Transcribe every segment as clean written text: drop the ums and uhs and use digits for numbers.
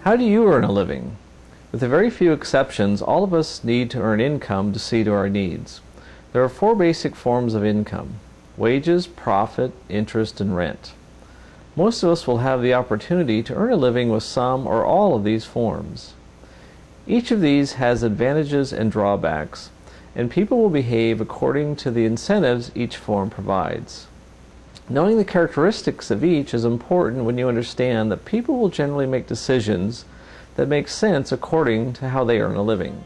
How do you earn a living? With a very few exceptions, all of us need to earn income to see to our needs. There are four basic forms of income: wages, profit, interest, and rent. Most of us will have the opportunity to earn a living with some or all of these forms. Each of these has advantages and drawbacks, and people will behave according to the incentives each form provides. Knowing the characteristics of each is important when you understand that people will generally make decisions that make sense according to how they earn a living.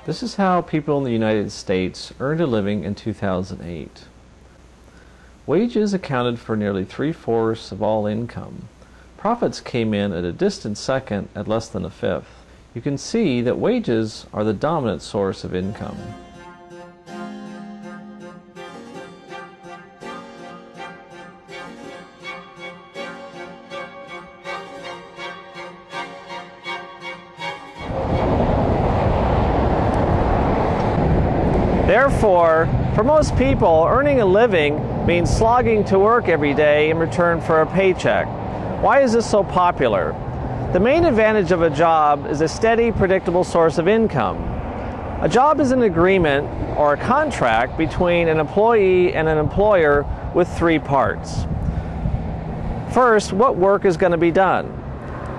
This is how people in the United States earned a living in 2008. Wages accounted for nearly 3/4 of all income. Profits came in at a distant second at less than a fifth. You can see that wages are the dominant source of income. Therefore, for most people, earning a living means slogging to work every day in return for a paycheck. Why is this so popular? The main advantage of a job is a steady, predictable source of income. A job is an agreement or a contract between an employee and an employer with three parts. First, what work is going to be done?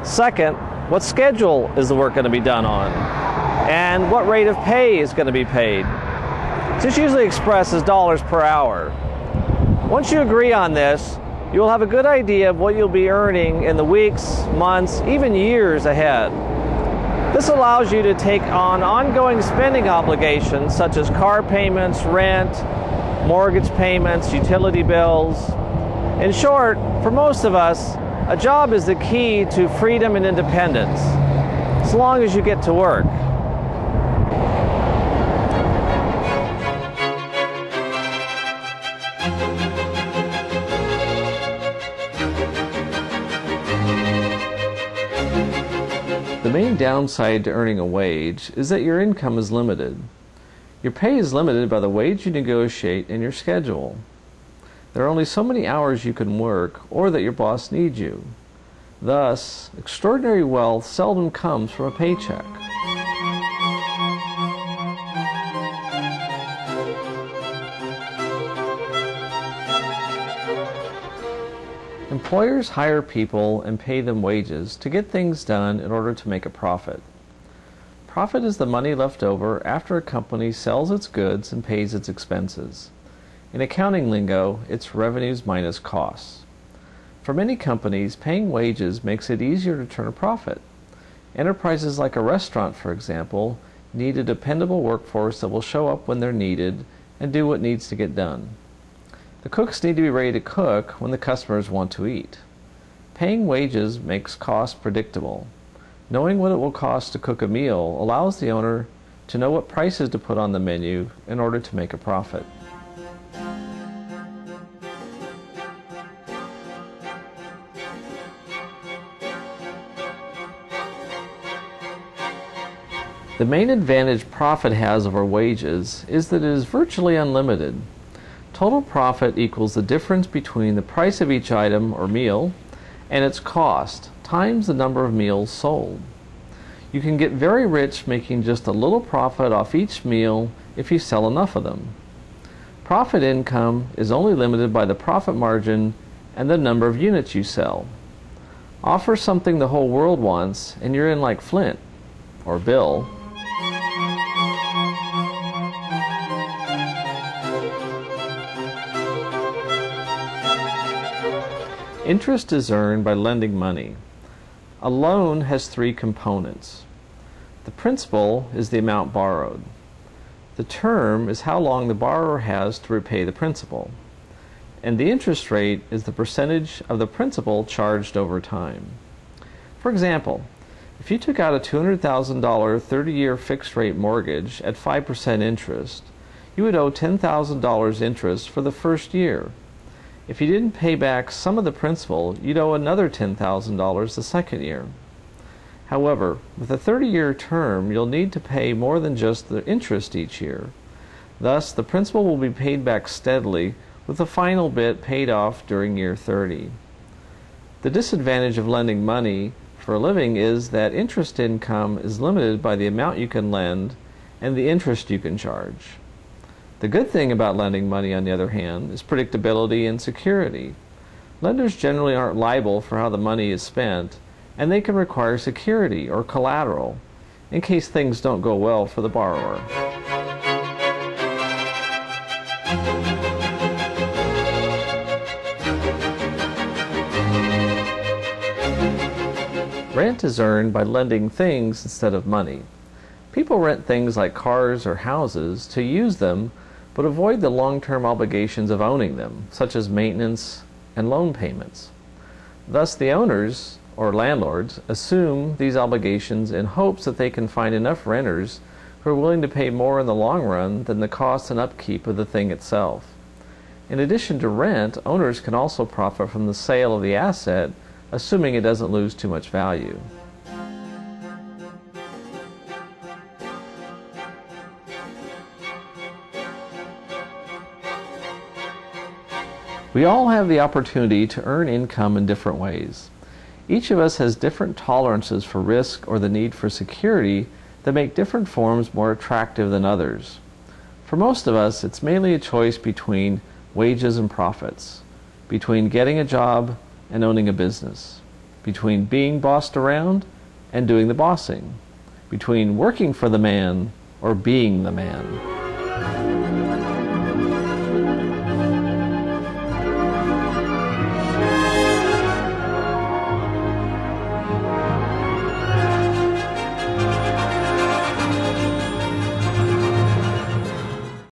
Second, what schedule is the work going to be done on? And what rate of pay is going to be paid? This is usually expressed as dollars per hour. Once you agree on this, you will have a good idea of what you'll be earning in the weeks, months, even years ahead. This allows you to take on ongoing spending obligations such as car payments, rent, mortgage payments, utility bills. In short, for most of us, a job is the key to freedom and independence, as long as you get to work. The main downside to earning a wage is that your income is limited. Your pay is limited by the wage you negotiate and your schedule. There are only so many hours you can work or that your boss needs you. Thus, extraordinary wealth seldom comes from a paycheck. Employers hire people and pay them wages to get things done in order to make a profit. Profit is the money left over after a company sells its goods and pays its expenses. In accounting lingo, it's revenues minus costs. For many companies, paying wages makes it easier to turn a profit. Enterprises like a restaurant, for example, need a dependable workforce that will show up when they're needed and do what needs to get done. The cooks need to be ready to cook when the customers want to eat. Paying wages makes costs predictable. Knowing what it will cost to cook a meal allows the owner to know what prices to put on the menu in order to make a profit. The main advantage profit has over wages is that it is virtually unlimited. Total profit equals the difference between the price of each item or meal and its cost times the number of meals sold. You can get very rich making just a little profit off each meal if you sell enough of them. Profit income is only limited by the profit margin and the number of units you sell. Offer something the whole world wants and you're in like Flint or Bill. Interest is earned by lending money. A loan has three components. The principal is the amount borrowed. The term is how long the borrower has to repay the principal. And the interest rate is the percentage of the principal charged over time. For example, if you took out a $200,000 30-year fixed-rate mortgage at 5% interest, you would owe $10,000 interest for the first year. If you didn't pay back some of the principal, you'd owe another $10,000 the second year. However, with a 30-year term, you'll need to pay more than just the interest each year. Thus, the principal will be paid back steadily, with the final bit paid off during year 30. The disadvantage of lending money for a living is that interest income is limited by the amount you can lend and the interest you can charge. The good thing about lending money, on the other hand, is predictability and security. Lenders generally aren't liable for how the money is spent, and they can require security or collateral in case things don't go well for the borrower. Rent is earned by lending things instead of money. People rent things like cars or houses to use them, but avoid the long-term obligations of owning them, such as maintenance and loan payments. Thus, the owners, or landlords, assume these obligations in hopes that they can find enough renters who are willing to pay more in the long run than the cost and upkeep of the thing itself. In addition to rent, owners can also profit from the sale of the asset, assuming it doesn't lose too much value. We all have the opportunity to earn income in different ways. Each of us has different tolerances for risk or the need for security that make different forms more attractive than others. For most of us, it's mainly a choice between wages and profits, between getting a job and owning a business, between being bossed around and doing the bossing, between working for the man or being the man.